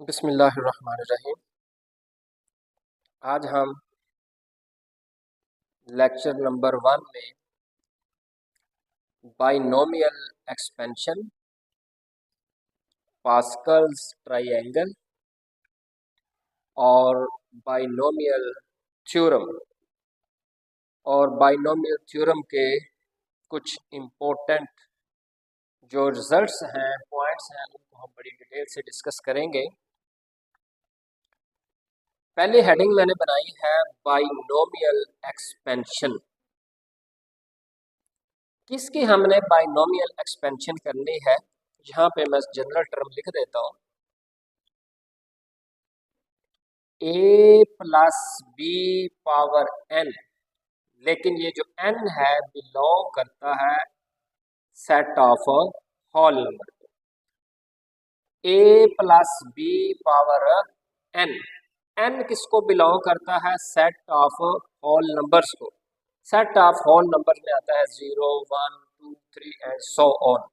बिस्मिल्लाहिर्रहमानिर्रहीम। आज हम लेक्चर नंबर 1 में बाइनोमियल एक्सपेंशन, पास्कल्स ट्रायंगल और बाइनोमियल थ्योरम के कुछ इम्पोर्टेंट जो रिजल्ट्स हैं, पॉइंट्स हैं, उनको हम बड़ी डिटेल से डिस्कस करेंगे। पहली हेडिंग मैंने बनाई है बाइनोमियल एक्सपेंशन। किसकी हमने बाइनोमियल एक्सपेंशन करनी है, यहाँ पे मैं जनरल टर्म लिख देता हूँ, a plus b power n, लेकिन ये जो n है बिलोंग करता है set of whole number. a plus b power n किसको बिलोंग करता है? सेट ऑफ होल नंबर्स को। सेट ऑफ होल नंबर में आता है 0, 1, 2, 3 एंड सो ऑन।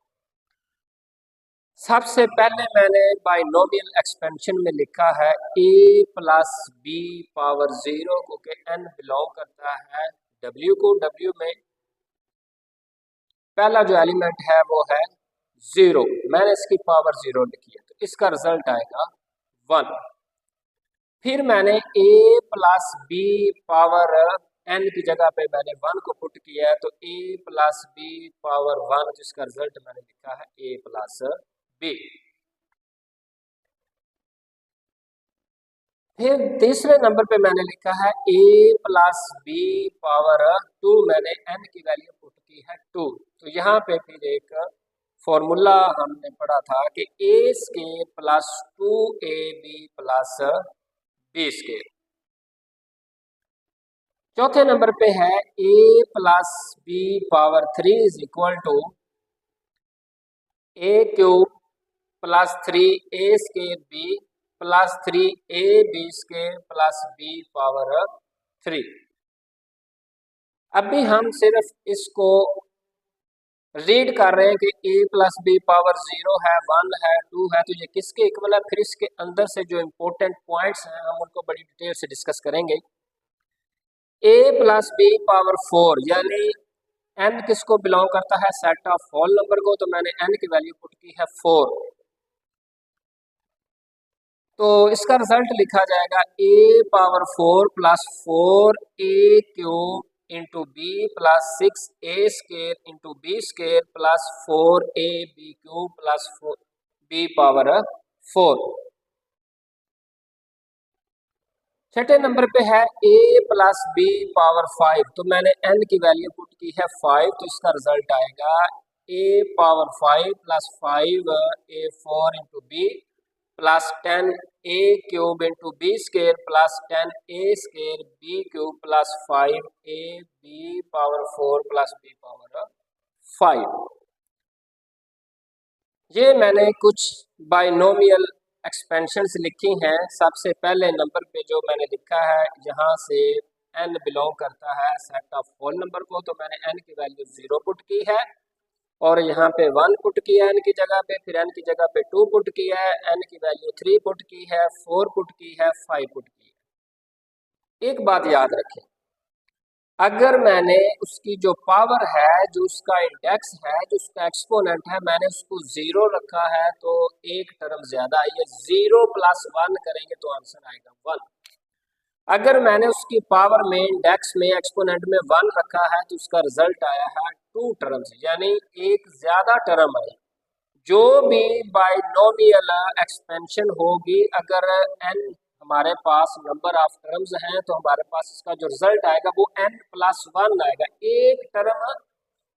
सबसे पहले मैंने बाइनोमियल एक्सपेंशन में लिखा है a प्लस बी पावर 0 को के n बिलोंग करता है w को। w में पहला जो एलिमेंट है वो है 0, मैंने इसकी पावर 0 लिखी है, तो इसका रिजल्ट आएगा 1। फिर मैंने a plus b power n की जगह पे मैंने 1 को पुट किया है, तो a प्लस बी पावर 1, जिसका रिजल्ट मैंने लिखा है a प्लस बी। फिर तीसरे नंबर पे मैंने लिखा है a प्लस बी पावर 2, मैंने n की वैल्यू पुट की है 2। तो यहाँ पे फिर एक फॉर्मूला हमने पढ़ा था कि a square plus 2ab plus b square. चौथे नंबर पे है a plus b power 3 is equal to a cube plus 3a square b plus 3ab square plus b power 3। अभी हम सिर्फ इसको रीड कर रहे हैं कि a प्लस बी पावर 0 है, 1 है, 2 है, तो ये किसके इक्वल है। फिर इसके अंदर से जो इम्पोर्टेंट पॉइंट्स हैं हम उनको बड़ी डिटेल से डिस्कस करेंगे। a प्लस बी पावर 4 यानी n किसको बिलोंग करता है? सेट ऑफ होल नंबर को। तो मैंने n की वैल्यू पुट की है 4, तो इसका रिजल्ट लिखा जाएगा a power 4 plus 4a cube into b plus 6a square into b square plus 4ab cube plus 4b power 4। छठे नंबर पे है a प्लस बी पावर 5, तो मैंने n की वैल्यू पुट की है 5, तो इसका रिजल्ट आएगा a power 5 plus 5a4 into b plus 10a cube into b square plus 10a square b cube plus 5ab power 4 plus b power 5। ये मैंने कुछ बाइनोमियल एक्सपेंशंस लिखी हैं। सबसे पहले नंबर पे जो मैंने लिखा है, यहाँ से n बिलोंग करता है सेट ऑफ होल नंबर को, तो मैंने n की वैल्यू 0 पुट की है और यहाँ पे 1 पुट किया है n की जगह पे, फिर n की जगह पे 2 पुट किया है, n की वैल्यू 3 पुट की है, 4 पुट की है, 5 पुट की है। एक बात याद रखें, अगर मैंने उसकी जो पावर है, जो उसका इंडेक्स है, जो उसका एक्सपोनेंट है, मैंने उसको 0 रखा है, तो एक टर्म ज्यादा आई है। 0 प्लस 1 करेंगे तो आंसर आएगा 1। अगर मैंने उसकी पावर में, इंडेक्स में, एक्सपोनेंट में 1 रखा है, तो उसका रिजल्ट आया है 2 टर्म्स, यानी एक ज्यादा टर्म आई। जो भी बाइनोमियल एक्सपेंशन होगी, अगर n हमारे पास नंबर ऑफ टर्म्स हैं, तो हमारे पास इसका जो रिजल्ट आएगा वो n प्लस 1 आएगा, एक टर्म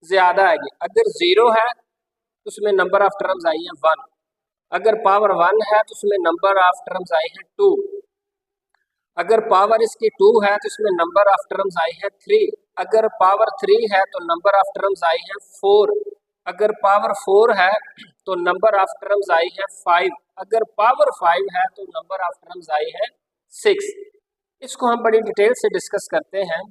ज्यादा आएगी। अगर 0 है तो उसमें नंबर ऑफ टर्म्स आई है 1, अगर पावर 1 है तो उसमें नंबर ऑफ टर्म्स आई है 2, अगर पावर इसकी 2 है तो इसमें नंबर ऑफ टर्म्स आई है 3, अगर पावर 3 है तो नंबर ऑफ टर्म्स आई है 4, अगर पावर 4 है तो नंबर ऑफ टर्म्स आई है 5, अगर पावर 5 है तो नंबर ऑफ टर्म्स आई है 6। इसको हम बड़ी डिटेल से डिस्कस करते हैं।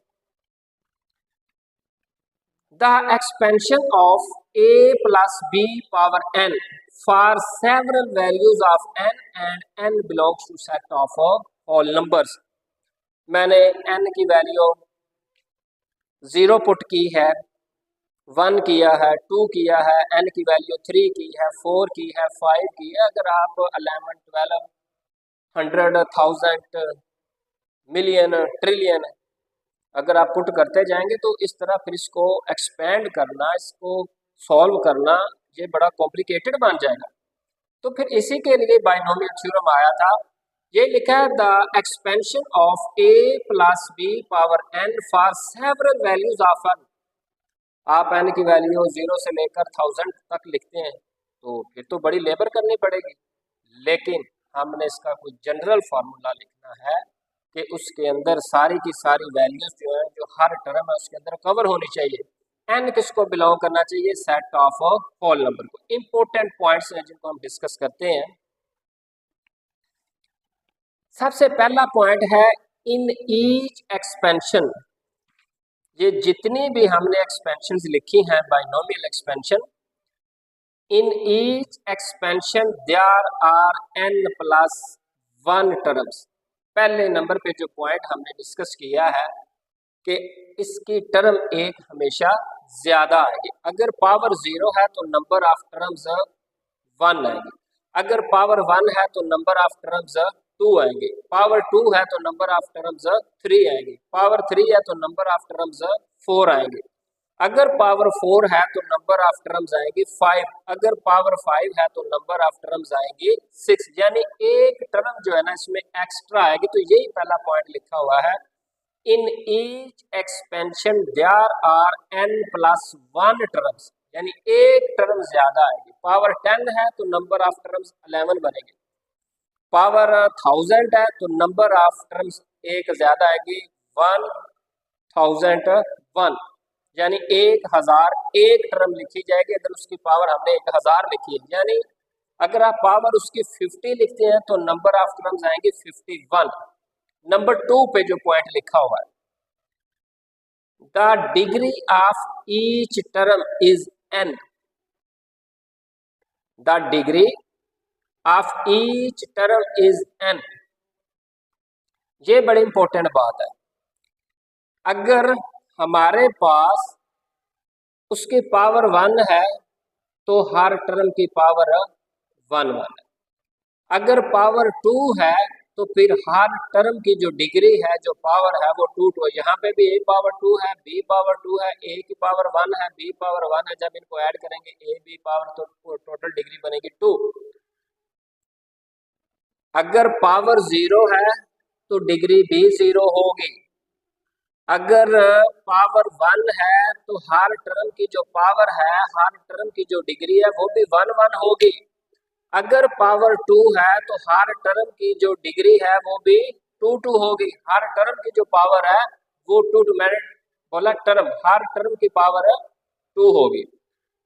The expansion of a plus b power n for several values of n and n belongs to set of all numbers। मैंने n की वैल्यू 0 पुट की है, 1 किया है, 2 किया है, n की वैल्यू 3 की है, 4 की है, 5 की है। अगर आप 11, 12, 100, 1000, मिलियन, ट्रिलियन अगर आप पुट करते जाएंगे तो इस तरह फिर इसको एक्सपेंड करना, इसको सॉल्व करना, ये बड़ा कॉम्प्लिकेटेड बन जाएगा। तो फिर इसी के लिए बाइनोमियल थ्योरम आया था। ये लिखा है the expansion of a plus b power n for several values of n। आप n की वैल्यू 0 से लेकर 1000 तक लिखते हैं तो फिर तो बड़ी लेबर करनी पड़ेगी, लेकिन हमने इसका कोई जनरल फार्मूला लिखना है कि उसके अंदर सारी की सारी वैल्यूज जो है, जो हर टर्म है उसके अंदर कवर होनी चाहिए। n किसको बिलोंग करना चाहिए? सेट ऑफ होल नंबर को। इंपॉर्टेंट पॉइंट्स हैं जिनको हम डिस्कस करते हैं। सबसे पहला पॉइंट है इन ईच एक्सपेंशन। ये जितनी भी हमने एक्सपेंशन लिखी हैं binomial expansion, in each expansion there are n plus 1 terms. पहले नंबर पे जो पॉइंट हमने डिस्कस किया है कि इसकी टर्म एक हमेशा ज्यादा आएगी। अगर पावर 0 है तो नंबर ऑफ टर्म्स 1 आएगी, अगर पावर 1 है तो नंबर ऑफ टर्म्स 2 आएंगे, पावर 2 है तो नंबर ऑफ टर्म्स 3 आएंगे, पावर 3 है तो नंबर ऑफ टर्म्स 4 आएंगे, अगर पावर 4 है तो नंबर ऑफ टर्म्स आएंगी 5, अगर पावर 5 है तो नंबर ऑफ टर्म्स आएंगी 6। यानी एक टर्म जो है ना इसमें एक्स्ट्रा आएगी। तो यही पहला पॉइंट लिखा हुआ है in each expansion there are n plus 1 terms, यानी एक टर्म ज्यादा आएगी। पावर 10 है तो नंबर ऑफ टर्म्स 11 बनेंगे, पावर 1000 है तो नंबर ऑफ टर्म्स एक ज्यादा आएगी 1001, यानी 1000 एक टर्म लिखी जाएगी अगर उसकी पावर हमने 1000 लिखी है। यानी अगर आप पावर उसकी 50 लिखते हैं तो नंबर ऑफ टर्म्स आएंगे 51। नंबर 2 पे जो पॉइंट लिखा हुआ है the degree of each term is n, the degree of each term is n। ये बड़ी इंपॉर्टेंट बात है। अगर हमारे पास उसकी पावर 1 है तो हर टर्म की पावर 1 है, अगर पावर 2 है तो फिर हर टर्म की जो डिग्री है, जो पावर है वो 2 यहाँ पे भी a पावर 2 है, b पावर 2 है, a की पावर 1 है, b पावर 1 है। जब इनको ऐड करेंगे a b पावर तो टोटल डिग्री बनेगी 2। अगर पावर 0 है तो डिग्री भी 0 होगी, अगर पावर 1 है तो हर टर्म की जो पावर है, हर टर्म की जो डिग्री है वो भी 1 होगी, अगर पावर 2 है तो हर टर्म की जो डिग्री है वो भी 2 होगी, हर टर्म की जो पावर है वो 2। मैंने बोला टर्म, हर टर्म की पावर 2 होगी।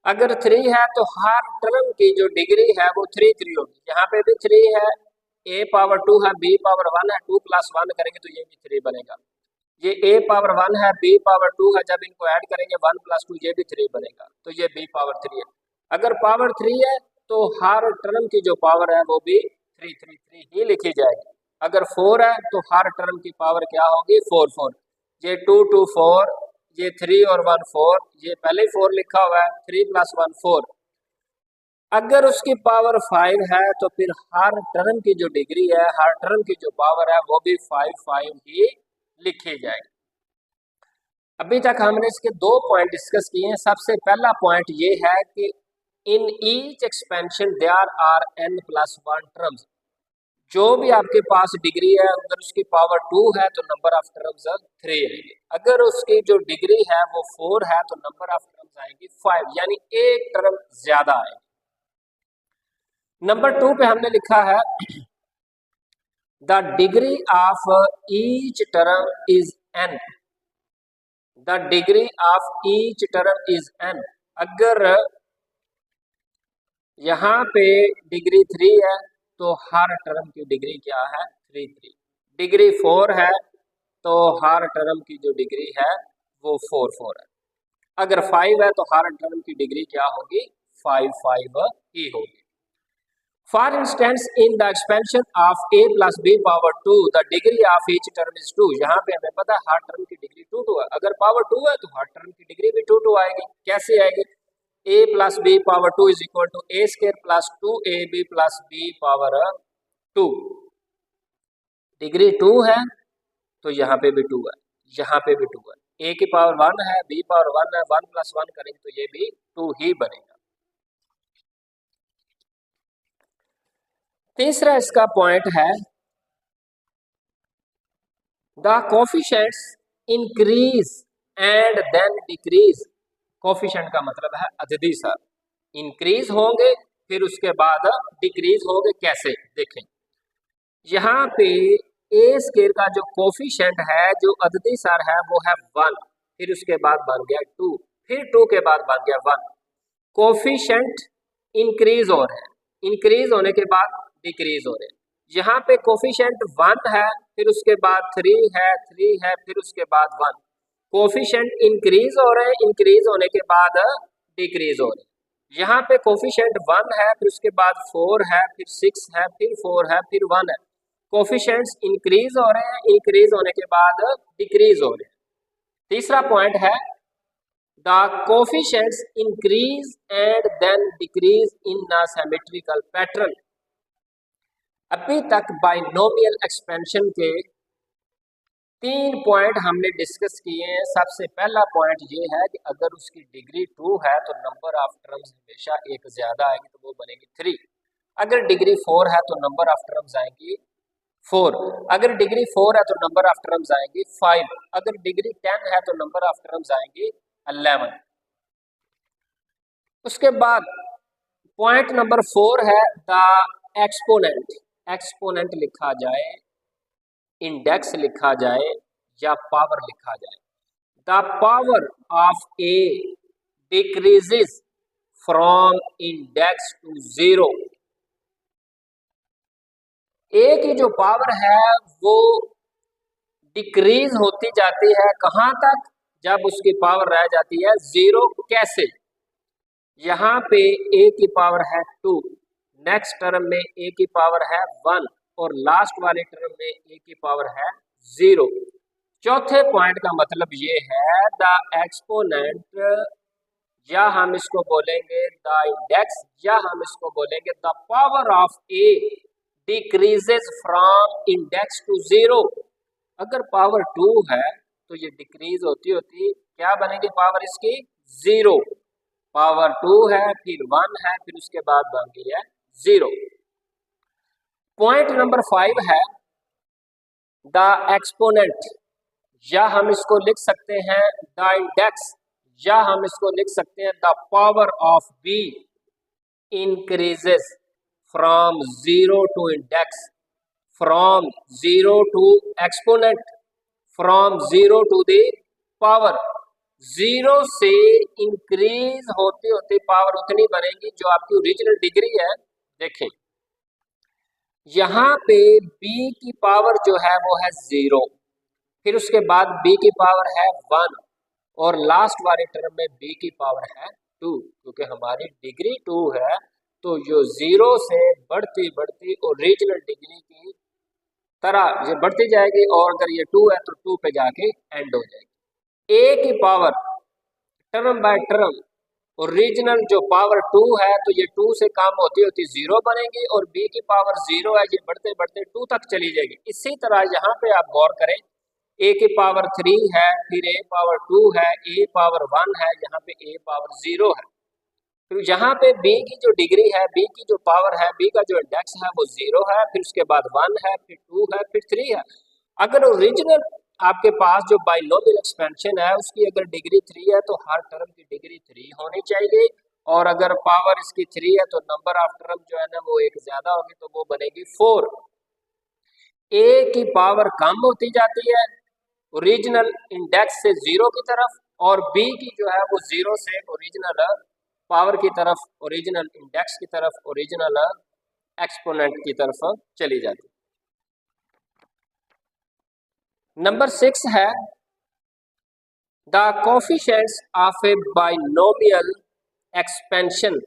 अगर 3 है तो हर टर्म की जो डिग्री है वो 3 होगी। यहाँ पे भी 3 है, a पावर 2 है, b पावर 1 है, 2 + 1 करेंगे तो ये भी 3 बनेगा। ये a पावर 1 है, b पावर 2 है, जब इनको ऐड करेंगे 1 + 2 ये भी 3 बनेगा, तो ये b पावर 3 है। अगर पावर 3 है तो हर टर्म की जो पावर है वो भी 3 ही लिखी जाएगी। अगर 4 है तो हर टर्म की पावर क्या होगी? 4। ये 2 4, ये 3 और 1 4, ये पहले ही 4 लिखा हुआ है, 3 + 1 4। अगर उसकी पावर 5 है तो फिर हर टर्म की जो डिग्री है, हर टर्म की जो पावर है वो भी 5 ही लिखी जाएगी। अभी तक हमने इसके 2 पॉइंट डिस्कस किए हैं। सबसे पहला पॉइंट ये है कि in each expansion there are n + 1 terms. जो भी आपके पास डिग्री है अगर उसकी पावर 2 है तो नंबर ऑफ टर्म्स 3 आएंगे, अगर उसकी जो डिग्री है वो 4 है तो नंबर ऑफ टर्म्स आएंगी 5, यानी एक टर्म ज्यादा आएगी। नंबर 2 पे हमने लिखा है the degree of each term is n, the degree of each term is n। अगर यहाँ पे डिग्री 3 है तो हर टर्म की डिग्री क्या है? 3। डिग्री 4 है तो हर टर्म की जो डिग्री है वो 4 है। अगर 5 है तो हर टर्म की डिग्री क्या होगी, 5 ही होगी। For instance in the expansion of a plus b power 2 the degree of each term is 2। यहाँ पे हमें पता है हर टर्म की डिग्री 2 है, अगर पावर 2 है तो हर टर्म की डिग्री भी 2 आएगी। कैसे आएगी, a plus b power 2 is equal to a square plus 2ab plus b power 2। Degree 2 है तो यहाँ पे भी 2 है, यहाँ पे भी 2 है, a की पावर 1 है, b पावर 1 है, 1 प्लस 1 करेंगे तो ये भी 2 ही बनेगा। तीसरा इसका पॉइंट है the coefficients increase and then decrease. Coefficient का मतलब है अददी सर, इंक्रीज होंगे फिर उसके बाद डिक्रीज होंगे। कैसे देखें, यहाँ पे ए स्क्वायर का जो कोफिशिएंट है जो अददी सर है वो है 1, फिर उसके बाद बन गया 2, फिर 2 के बाद बन गया 1। कोफिशिएंट इंक्रीज हो रहे हैं, इंक्रीज होने के बाद डिक्रीज हो रहे हैं। यहाँ पे कोफिशिएंट 1 है, फिर उसके बाद 3 है, 3 है, फिर उसके बाद 1। कोफिशिएंट इंक्रीज हो रहे हैं, इंक्रीज होने के बाद डिक्रीज हो रहे हैं। यहाँ पे कोफिशिएंट 1 है, फिर उसके बाद 4 है, फिर 6 है, फिर 4 है, फिर 1 है। कोफिशिएंट्स इंक्रीज हो रहे हैं, इंक्रीज होने के बाद डिक्रीज हो रहे हैं। तीसरा पॉइंट है the coefficients increase and then decrease in a symmetrical pattern. अभी तक बाइनोमियल एक्सपेंशन के 3 पॉइंट हमने डिस्कस किए हैं। सबसे पहला पॉइंट ये है कि अगर उसकी डिग्री 2 है तो नंबर ऑफ टर्म्स हमेशा एक ज्यादा आएगी तो वो बनेगी 3। अगर डिग्री 4 है तो नंबर ऑफ टर्म्स आएंगी 4। अगर डिग्री 4 है तो नंबर ऑफ टर्म्स आएंगी 5। अगर डिग्री 10 है तो नंबर ऑफ टर्म्स आएंगी 11। उसके बाद पॉइंट नंबर 4 है द एक्सपोनेंट। एक्सपोनेंट लिखा जाए, इंडेक्स लिखा जाए या पावर लिखा जाए। The power of a decreases from index to 0। A की जो पावर है वो डिक्रीज होती जाती है, कहां तक, जब उसकी पावर रह जाती है 0। कैसे, यहाँ पे ए की पावर है 2, नेक्स्ट टर्म में ए की पावर है 1 और लास्ट वाले टर्म में ए की पावर है 0। चौथे पॉइंट का मतलब ये है द एक्सपोनेंट, या हम इसको बोलेंगे द इंडेक्स, या हम इसको बोलेंगे the power of a decreases from index to 0। अगर पावर 2 है तो ये डिक्रीज होती होती क्या बनेगी, पावर इसकी 0। पावर 2 है, फिर 1 है, फिर उसके बाद बन गई है 0। पॉइंट नंबर 5 है द एक्सपोनेंट, या हम इसको लिख सकते हैं द इंडेक्स, या हम इसको लिख सकते हैं the power of b increases from 0 to index, from 0 to exponent, from 0 to the power. 0 से इंक्रीज होते होते पावर उतनी बनेगी जो आपकी ओरिजिनल डिग्री है। देखें यहाँ पे b की पावर जो है वो है 0, फिर उसके बाद b की पावर है 1 और लास्ट वाले टर्म में b की पावर है 2। क्योंकि हमारी डिग्री 2 है तो जो 0 से बढ़ती बढ़ती ओरिजिनल डिग्री की तरह ये बढ़ती जाएगी, और अगर ये 2 है तो 2 पे जाके एंड हो जाएगी। a की power term by term original जो पावर 2 है तो ये 2 से कम होती होती 0 बनेगी, और b की पावर 0 है, ये बढ़ते बढ़ते 2 तक चली जाएगी। इसी तरह यहाँ पे आप गौर करें, a की पावर 3 है, फिर a पावर 2 है, a पावर 1 है, यहाँ पे a पावर 0 है। फिर यहाँ पे b की जो डिग्री है, b की जो पावर है, b का जो इंडेक्स है वो 0 है, फिर उसके बाद 1 है, फिर 2 है, फिर 3 है। अगर ओरिजिनल आपके पास जो बाइनोमियल एक्सपेंशन है उसकी अगर डिग्री 3 है तो हर टर्म की डिग्री 3 होनी चाहिए, और अगर पावर इसकी 3 है तो नंबर ऑफ टर्म जो है ना वो एक ज्यादा होगी तो वो बनेगी 4। a की पावर कम होती जाती है ओरिजिनल इंडेक्स से 0 की तरफ, और b की जो है वो 0 से ओरिजिनल पावर की तरफ, ओरिजिनल इंडेक्स की तरफ, ओरिजिनल एक्सपोनेंट की तरफ चली जाती है। नंबर 6 है the coefficients of a binomial expansion,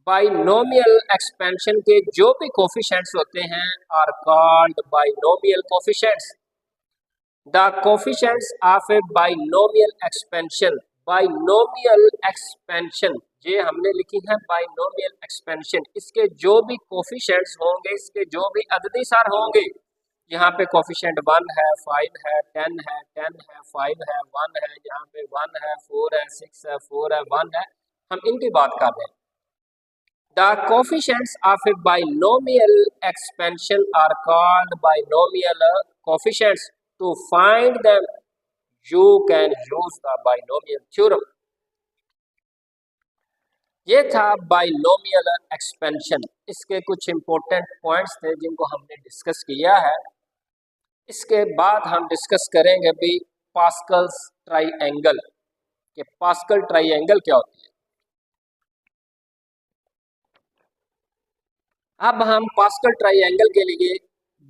binomial expansion के जो भी कोफिशिएंट्स होते हैं are called binomial coefficients. The coefficients of a binomial expansion, binomial expansion ये हमने लिखी है बाइनोमियल एक्सपेंशन, इसके जो भी कोफिशिएंट्स होंगे, इसके जो भी अददी सार होंगे, यहाँ पे कोफिशिएंट 1 है, 5 है, 10 है, 10 है, 5 है, 1 है, यहाँ पे 1 है, 4 है, 6 है, 4 है, 1 है, हम इनकी बात कर रहे हैं। The coefficients of a binomial expansion are called binomial coefficients. To find them, you can use the binomial theorem. ये था बाइनोमियल एक्सपेंशन। इसके कुछ इंपॉर्टेंट पॉइंट्स थे जिनको हमने डिस्कस किया है। इसके बाद हम डिस्कस करेंगे भी पास्कल्स ट्राइएंगल, कि पास्कल ट्राइएंगल क्या होती है। अब हम पास्कल ट्राइएंगल के लिए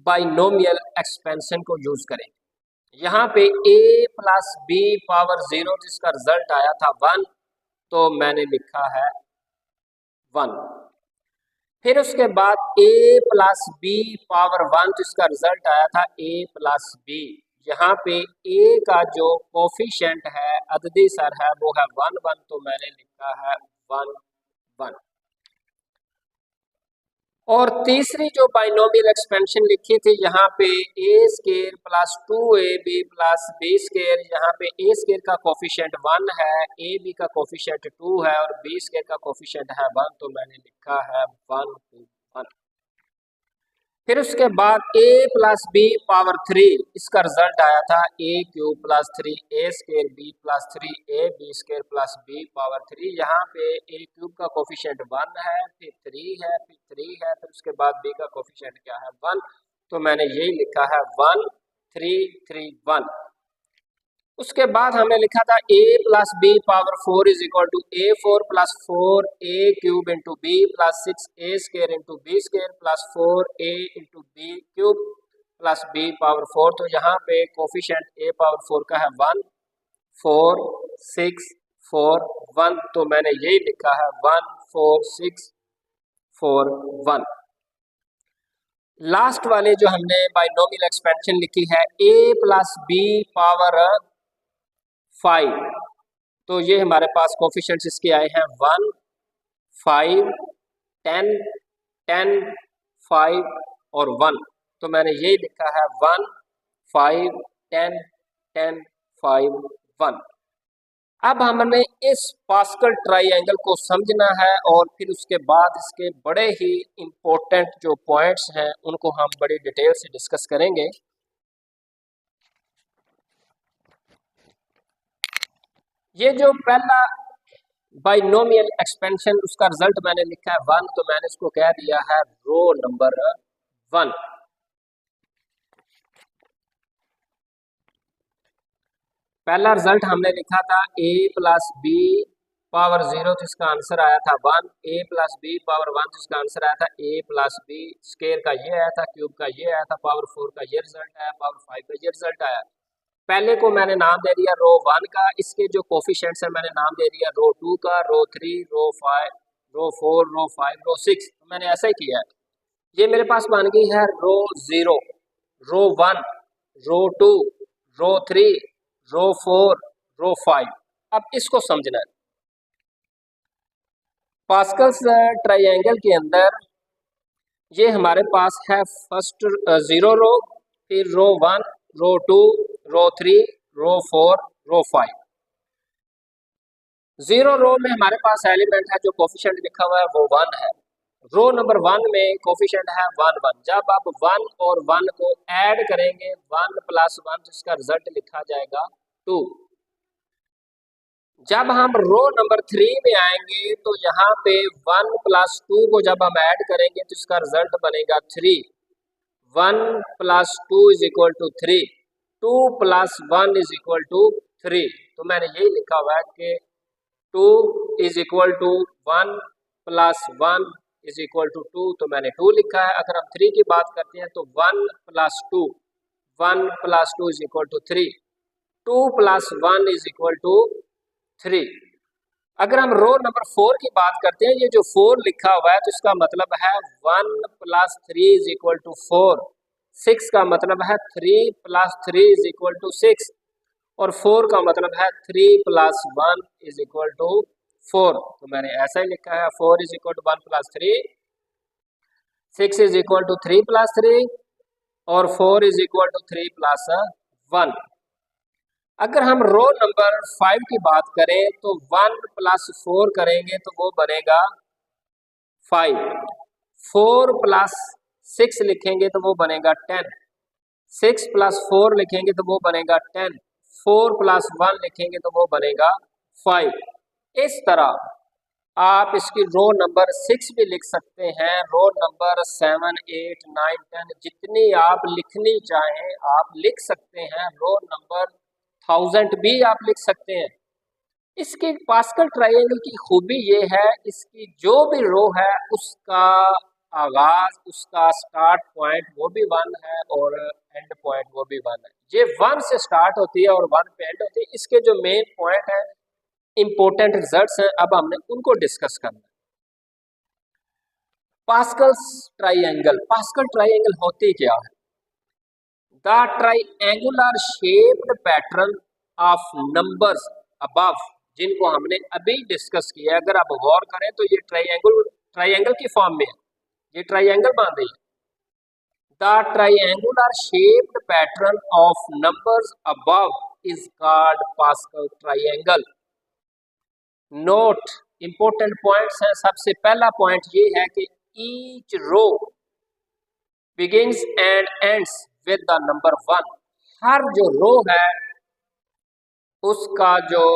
बाइनोमियल एक्सपेंशन को यूज करेंगे। यहाँ पे a प्लस बी पावर 0 जिसका रिजल्ट आया था 1, तो मैंने लिखा है 1। फिर उसके बाद a प्लस बी पावर 1 जिसका रिजल्ट आया था a प्लस बी, यहाँ पे a का जो कोफिशिएंट है, अददी सर है, वो है 1 1, तो मैंने लिखा है 1 1। और तीसरी जो बाइनोमियल एक्सपेंशन लिखी थी, यहाँ पे a square plus 2ab plus b square, यहाँ पे ए स्केयर का कोफिशिएंट 1 है, ए बी का कोफिशिएंट 2 है और बी स्केयर का कोफिशिएंट है 1, तो मैंने लिखा है 1 2 1। फिर उसके बाद a प्लस बी पावर 3, इसका रिजल्ट आया था a cube plus 3 a square b plus 3 a b square plus b power 3। यहाँ पे a क्यूब का कोफिशिएंट 1 है, फिर 3 है, फिर 3 है, फिर उसके बाद b का कोफिशिएंट क्या है 1, तो मैंने यही लिखा है 1 3 3 1। उसके बाद हमने लिखा था a plus b power 4 is equal to a 4 plus 4 a cube into b plus 6 a square into b square plus 4 a into b cube plus b power 4। तो यहाँ पे कोफिशिएंट a पावर 4 का है 1 4 6 4 1, तो मैंने यही लिखा है 1 4 6 4 1। लास्ट वाले जो हमने बाइनोमियल एक्सपेंशन लिखी है a प्लस बी पावर 5, तो ये हमारे पास कोफिशिएंट्स इसके आए हैं 1 5 10 10 5 और 1, तो मैंने यही लिखा है 1 5 10 10 5 1। अब हमें इस पास्कल ट्राइएंगल को समझना है और फिर उसके बाद इसके बड़े ही इम्पोर्टेंट जो पॉइंट्स हैं उनको हम बड़ी डिटेल से डिस्कस करेंगे। ये जो पहला बाइनोमियल एक्सपेंशन, उसका रिजल्ट मैंने लिखा है 1, तो मैंने इसको कह दिया है रो नंबर 1। पहला रिजल्ट हमने लिखा था a प्लस बी पावर 0 जिसका आंसर आया था 1, a प्लस बी पावर 1 जिसका आंसर आया था a प्लस बी स्केयर का ये आया था, क्यूब का ये आया था, पावर 4 का ये रिजल्ट आया, पावर 5 का ये रिजल्ट आया। पहले को मैंने नाम दे दिया रो 1 का, इसके जो कोफिशिएंट्स है मैंने नाम दे दिया रो 2 का, रो 3 रो 5 रो 4 रो 5 रो 6, तो मैंने ऐसा ही किया है। ये मेरे पास बन गई है रो 0 रो 1 रो 2 रो 3 रो 4 रो 5। अब इसको समझना है। पास्कल्स ट्राइएंगल के अंदर ये हमारे पास है फर्स्ट 0 रो, फिर रो 1 रो 2 रो 3 रो 4 रो 5। 0 रो में हमारे पास एलिमेंट है जो कोफिशिएंट लिखा हुआ है वो 1 है। रो नंबर 1 में कोफिशिएंट है 1 1। जब आप 1 और 1 को ऐड करेंगे 1 प्लस 1 जिसका रिजल्ट लिखा जाएगा 2। जब हम रो नंबर 3 में आएंगे तो यहाँ पे 1 प्लस 2 को जब हम ऐड करेंगे तो इसका रिजल्ट बनेगा 3। 1 plus 2 is equal to 3, 2 plus 1 is equal to 3। तो मैंने यही लिखा हुआ है कि 2 is equal to 1 plus 1 is equal to 2, तो मैंने 2 लिखा है। अगर हम 3 की बात करते हैं तो 1 प्लस 2 इज इक्वल टू 3। 2 + 1 = 3। अगर हम रो नंबर 4 की बात करते हैं, ये जो 4 लिखा हुआ है तो इसका मतलब है 1 + 3 = 4। 6 का मतलब है 3 + 3 = 6 और 4 का मतलब है 3 + 1 = 4। तो मैंने ऐसा ही लिखा है 4 = 1 + 3, 6 = 3 + 3 और 4 = 3 + 1। अगर हम रो नंबर 5 की बात करें तो 1 + 4 करेंगे तो वो बनेगा 5। 4 + 6 लिखेंगे तो वो बनेगा 10। 6 + 4 लिखेंगे तो वो बनेगा 10। 4 + 1 लिखेंगे तो वो बनेगा 5। इस तरह आप इसकी रो नंबर 6 भी लिख सकते हैं, रो नंबर 7, 8, 9, 10 जितनी आप लिखनी चाहें आप लिख सकते हैं। रो नंबर 1000 भी आप लिख सकते हैं। इसके पास्कल ट्रायंगल की खूबी ये है, इसकी जो भी रो है उसका आगाज, उसका स्टार्ट पॉइंट वो भी 1 है और एंड पॉइंट वो भी 1 है। ये 1 से स्टार्ट होती है और 1 पे एंड होती है। इसके जो मेन पॉइंट है, इंपॉर्टेंट रिजल्ट्स हैं, अब हमने उनको डिस्कस करना है। पास्कल्स ट्रायंगल, पास्कल ट्रायंगल होती क्या है? The triangular shaped pattern of numbers above, जिनको हमने अभी डिस्कस किया है। अगर आप गौर करें तो ये ट्रायंगल की फॉर्म में है, ये ट्रायंगल बन रही है। The triangular shaped pattern of numbers above is called Pascal triangle. Note, important points हैं। सबसे पहला पॉइंट ये है कि each row begins and ends with the number 1। हर जो रो है उसका जो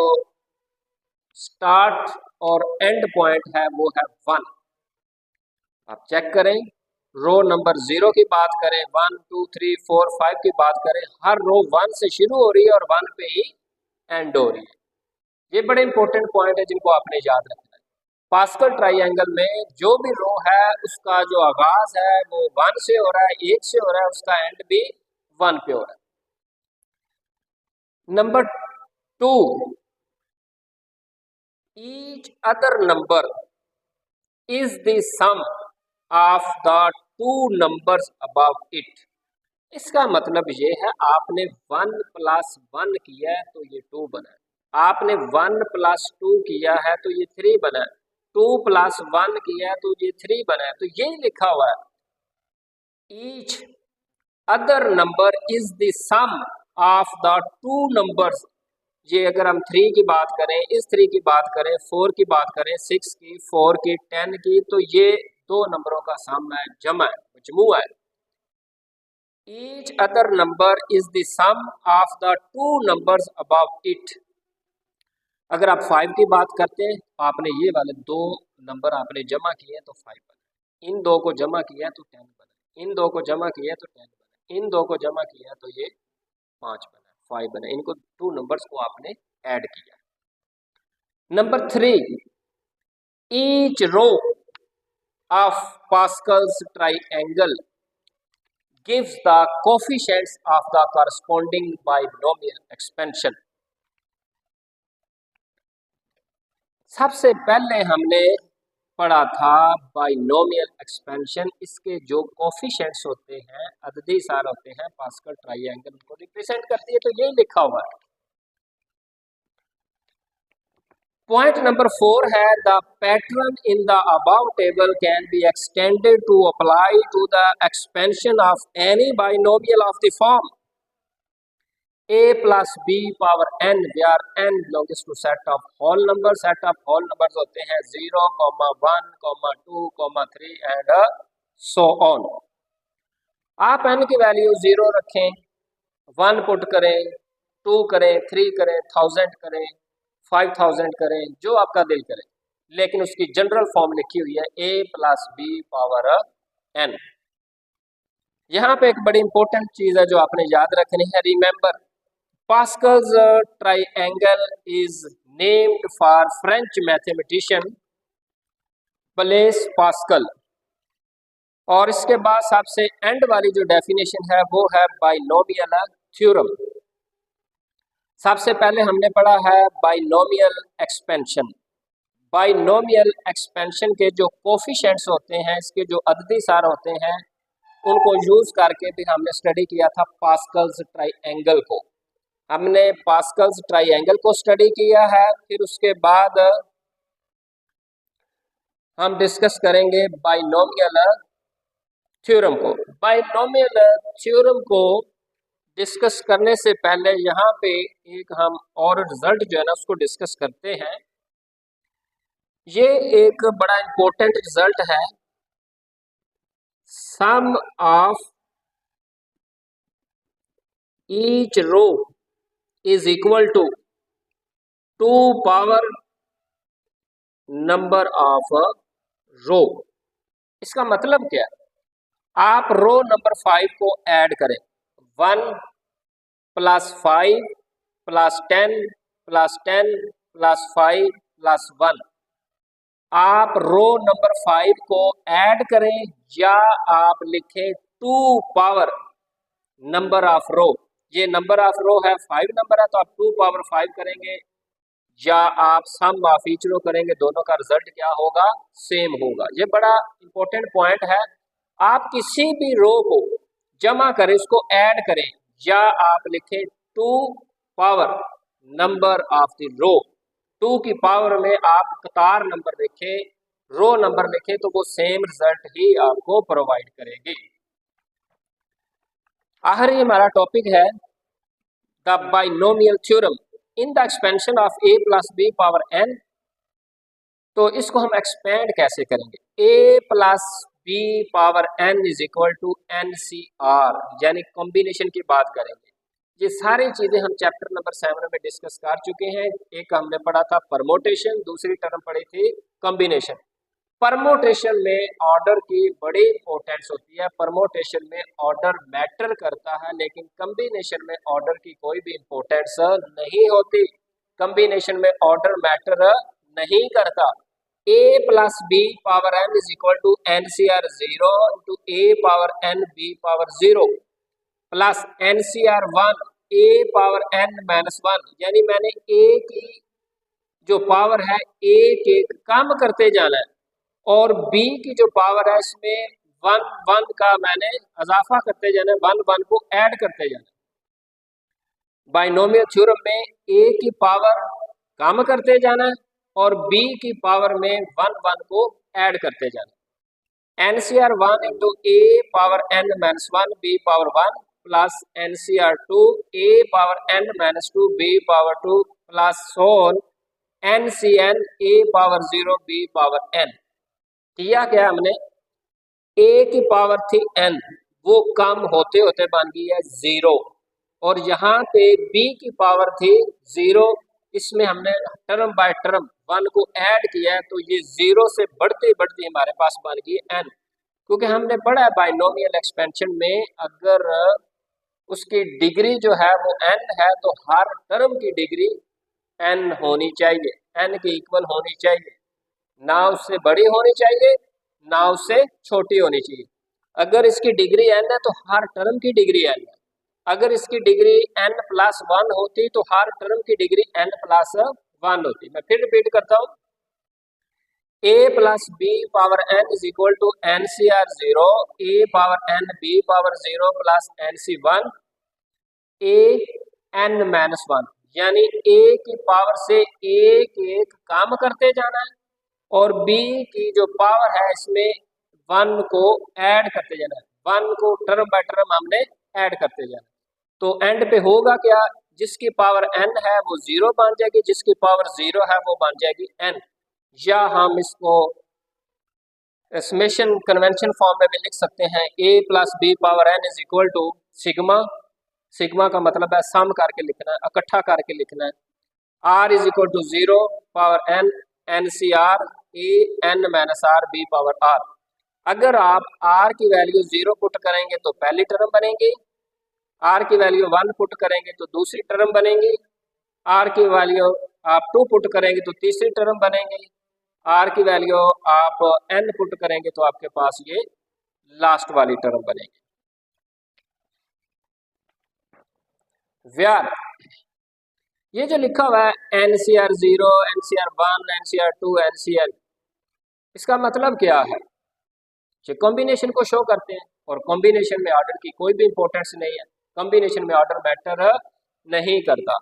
स्टार्ट और एंड पॉइंट है वो है 1। आप चेक करें, रो नंबर 0 की बात करें, 1, 2, 3, 4, 5 की बात करें, हर रो 1 से शुरू हो रही है और 1 पे ही एंड हो रही है। ये बड़े इंपॉर्टेंट पॉइंट है जिनको आपने याद रखना है। पास्कल ट्रायंगल में जो भी रो है उसका जो आगाज है वो 1 से हो रहा है, 1 से हो रहा है, उसका एंड भी 1 पे हो रहा है। Number 2, each other number is the sum of the 2 numbers above it. इसका मतलब ये है, आपने 1 + 1 किया है तो ये 2 बना है, आपने 1 + 2 किया है तो ये 3 बना है, 2 + 1 किया है तो ये 3 बना है। तो ये लिखा हुआ है each other number is the sum of the 2 numbers. ये अगर हम 3 की बात करें, इस 3 की बात करें, 4 की बात करें, 6 की, 4 की, 10 की, तो ये 2 नंबरों का सम है, जमा है, मजमूआ है। Each other number is the sum of the 2 numbers above it. अगर आप 5 की बात करते हैं तो आपने ये वाले 2 नंबर आपने जमा किए हैं तो 5 बना, इन 2 को जमा किया है तो 10 बना, इन 2 को जमा किया है तो 10 बना, इन 2 को जमा किया है तो ये 5 बना, 5 बना। इनको 2 नंबर्स को आपने ऐड किया। Number 3, each row of Pascal's triangle gives the coefficients of the corresponding binomial expansion। सबसे पहले हमने पढ़ा था बाइनोमियल एक्सपेंशन। इसके जो कोफिशिएंट्स होते हैं, अददी सार होते हैं, पास्कल ट्रायंगल को रिप्रेजेंट करती है। तो ये लिखा हुआ है। पॉइंट नंबर 4 है the pattern in the above table can be extended to apply to the expansion of any binomial of the form a + b power n where n belongs to set of whole number। Set of whole numbers होते हैं 0, 1, 2, 3 and so on. आप n की value 0 रखें, 1 put करें, 2 करें, 3 करें, 1000 करें, 5000 करें, जो आपका दिल करे, लेकिन उसकी जनरल फॉर्म लिखी हुई है a + b पावर n। यहाँ पे एक बड़ी इंपॉर्टेंट चीज है जो आपने याद रखनी है। Remember, Pascal's triangle is named for French mathematician Blaise Pascal। और इसके बाद सबसे एंड वाली जो डेफिनेशन है वो है बाइनोमियल थ्योरम। सबसे पहले हमने पढ़ा है बाइनोमियल एक्सपेंशन। बाइनोमियल एक्सपेंशन के जो कोफिशिएंट्स होते हैं, इसके जो अददी सार होते हैं, उनको यूज करके भी हमने स्टडी किया था पास्कल्स ट्राइएंगल को। हमने पास्कल्स ट्राइएंगल को स्टडी किया है। फिर उसके बाद हम डिस्कस करेंगे बाइनोमियल थ्योरम को। बाइनोमियल थ्योरम को डिस्कस करने से पहले यहाँ पे एक हम और रिजल्ट जो है ना उसको डिस्कस करते हैं। ये एक बड़ा इंपॉर्टेंट रिजल्ट है। Sum of each row is equal to 2 power number of row. इसका मतलब क्या है? आप रो नंबर 5 को ऐड करें, 1 + 5 + 10 + 10 + 5 + 1। आप रो नंबर 5 को ऐड करें या आप लिखें 2 पावर नंबर ऑफ रो। ये नंबर ऑफ रो है 5 नंबर है, तो आप 2 पावर 5 करेंगे या आप सम ऑफ ईच रो करेंगे, दोनों का रिजल्ट क्या होगा? सेम होगा। ये बड़ा इंपॉर्टेंट पॉइंट है। आप किसी भी रो को जमा करें, इसको ऐड करें, या आप लिखें 2 power number of the row. 2 की पावर में आप कतार नंबर लिखें, रो नंबर लिखें, तो वो सेम रिजल्ट ही आपको प्रोवाइड करेगी। आखिर हमारा टॉपिक है the binomial theorem in the expansion of a + b power n। तो इसको हम एक्सपेंड कैसे करेंगे? a + b power n is equal to NCR, यानी कॉम्बिनेशन की बात करेंगे। ये सारी चीजें हम चैप्टर नंबर 7 में डिस्कस कर चुके हैं। एक हमने पढ़ा था परमोटेशन, दूसरी टर्म पढ़ी थी कॉम्बिनेशन। परमोटेशन में ऑर्डर की बड़ी इंपॉर्टेंस होती है। परमोटेशन में ऑर्डर मैटर करता है, लेकिन कॉम्बिनेशन में ऑर्डर की कोई भी इंपॉर्टेंस नहीं होती। कॉम्बिनेशन में ऑर्डर मैटर नहीं करता। a + b power n is equal to NCR 0 into a power n b power 0 plus NCR 1 a power n -1, यानी मैंने a की जो पावर है एक एक कम करते जाना है, और b की जो पावर है इसमें 1 1 का मैंने इजाफा करते जाना है, 1 1 को ऐड करते जाना है। बाइनोमियल थ्योरम में a की पावर कम करते जाना है और b की पावर में 1 1 को ऐड करते जाना है। NCR 1 into a power n -1 b power 1 plus NCR 2 a power n -2 b power 2 plus सोल NCN a power 0 b power n। किया क्या हमने? a की पावर थी n, वो कम होते होते बन गई है 0, और यहाँ पे b की पावर थी 0, इसमें हमने टर्म बाय टर्म 1 को ऐड किया है, तो ये 0 से बढ़ते बढ़ते हमारे पास बन गई है n। क्योंकि हमने पढ़ा है बाइनोमियल एक्सपेंशन में अगर उसकी डिग्री जो है वो n है, तो हर टर्म की डिग्री n होनी चाहिए, n के इक्वल होनी चाहिए, ना उससे बड़ी होनी चाहिए ना उससे छोटी होनी चाहिए। अगर इसकी डिग्री n है तो हर टर्म की डिग्री n है। अगर इसकी डिग्री n+1 होती तो हर टर्म की डिग्री n+1 होती। मैं फिर रिपीट करता हूँ, a + b power n is equal to NCR 0 a power n b power 0 plus NC1 a n -1, यानी a की पावर से एक एक काम करते जाना है, और b की जो पावर है इसमें 1 को ऐड करते जाना है। 1 को टर्म बाय टर्म हमने ऐड करते जाना है। तो एंड पे होगा क्या? जिसकी पावर n है वो 0 बन जाएगी, जिसकी पावर 0 है वो बन जाएगी n। या हम इसको समेशन कन्वेंशन फॉर्म में भी लिख सकते हैं, a + b power n is equal to sigma. Sigma का मतलब है सम करके लिखना है, इकट्ठा करके लिखना है। r is equal to 0 power n NCR a n -r b power r। अगर आप r की वैल्यू 0 पुट करेंगे तो पहली टर्म बनेगी, r की वैल्यू 1 पुट करेंगे तो दूसरी टर्म बनेगी, r की वैल्यू आप 2 पुट करेंगे तो तीसरी टर्म बनेगी, r की वैल्यू आप n पुट करेंगे तो आपके पास ये लास्ट वाली टर्म बनेगी। व्यार ये जो लिखा हुआ है NCR 0, NCR 1, NCR 2, NCN, इसका मतलब क्या है? ये कॉम्बिनेशन को शो करते हैं और कॉम्बिनेशन में ऑर्डर की कोई भी इंपॉर्टेंस नहीं है, कॉम्बिनेशन में ऑर्डर मैटर नहीं करता।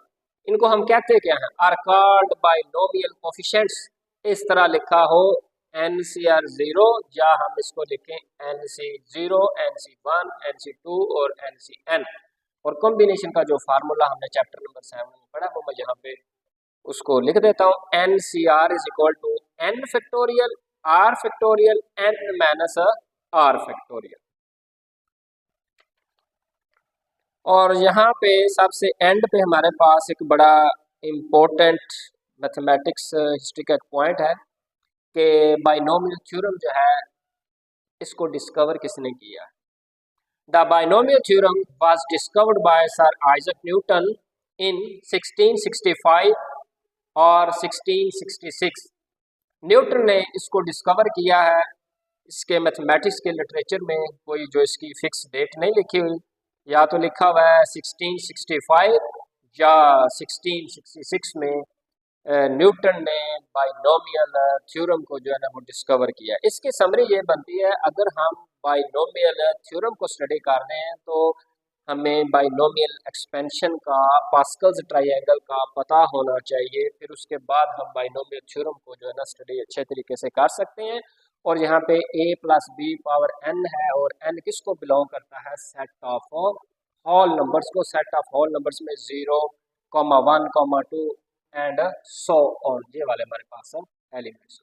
इनको हम कहते क्या हैं? Are called binomial coefficients. इस तरह लिखा हो NCR 0 या हम इसको लिखें NC 0, NC 1, NC 2 और NCN। और कॉम्बिनेशन का जो फार्मूला हमने चैप्टर नंबर 7 में पढ़ा वो मैं यहाँ पे उसको लिख देता हूँ। NCR is equal to N factorial R factorial N minus R factorial. और यहाँ पे सबसे एंड पे हमारे पास एक बड़ा इम्पोर्टेंट मैथमेटिक्स हिस्ट्री का एक पॉइंट है कि बाइनोमियल थ्योरम जो है इसको डिस्कवर किसने किया? The binomial theorem was discovered by sir Isaac Newton in 1665 और 1666। न्यूटन ने इसको डिस्कवर किया है। इसके मैथमेटिक्स के लिटरेचर में कोई जो इसकी फिक्स डेट नहीं लिखी हुई, या तो लिखा हुआ है 1665 या 1666 में न्यूटन ने बाइनोमियल थ्योरम को जो है ना वो डिस्कवर किया। इसकी समरी ये बनती है, अगर हम बाइनोमियल थ्योरम को स्टडी कर रहे हैं तो हमें बाइनोमियल एक्सपेंशन का, पास्कल्स ट्रायंगल का पता होना चाहिए। फिर उसके बाद हम बाइनोमियल थ्योरम को जो है ना स्टडी अच्छे तरीके से कर सकते हैं। और यहाँ पे a plus b power n है और n किसको बिलोंग करता है? सेट ऑफ होल नंबर्स को। सेट ऑफ होल नंबर्स में 0, 1, 2 एंड सो ऑन, ये वाले हमारे पास एलिमेंट्स।